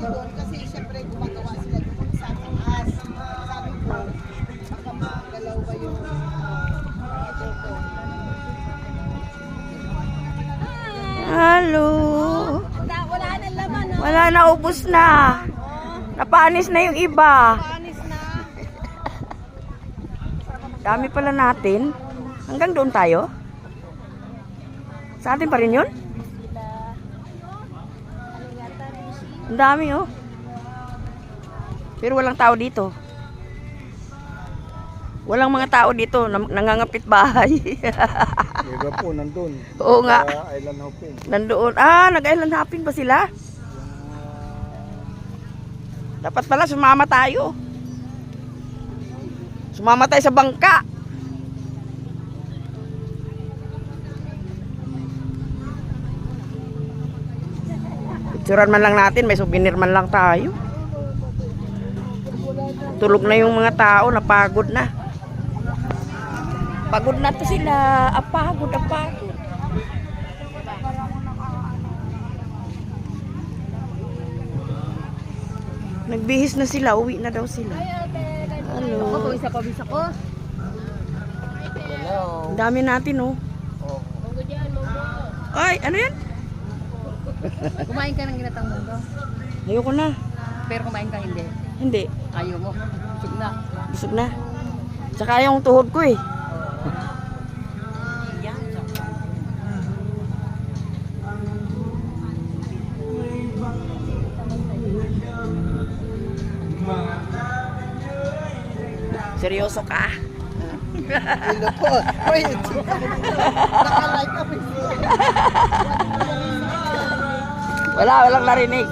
doon kasi siyempre gumagawa sila doon sa taas. Sabi ko, baka magalaw ba yung ito ko. Hello. Wala na laman, no? Wala na, ubos na. Napanis na yung iba. Panis na. Dami pala natin. Hanggang doon tayo? Sa atin pa rin yun? Ang dami oh. Pero walang tao dito. Walang mga tao dito. Nangangapit bahay. Iba po, nandun. Oo nga. Sa Island Hopping. Nandoon. Nag-island hopping pa sila? Dapat pala sumama tayo. Sumama tayo sa bangka. Picturean man lang natin, may souvenir man lang tayo. Tulog na yung mga tao, napagod na. Pagod na to sila. Apagod. Nagbihis na sila, uwi na daw sila. Hello. Isa pa bisa ko. Ang dami natin oh. Ay, ano yan? Kumain ka ng ginatang mundo. Ayoko na. Pero kumain ka hindi. Hindi. Ayaw mo. Sug na. Busog na. Tsaka yung tuhod ko eh. Seryoso ka? Hello po. Oy, naka-like up. Walang narinig.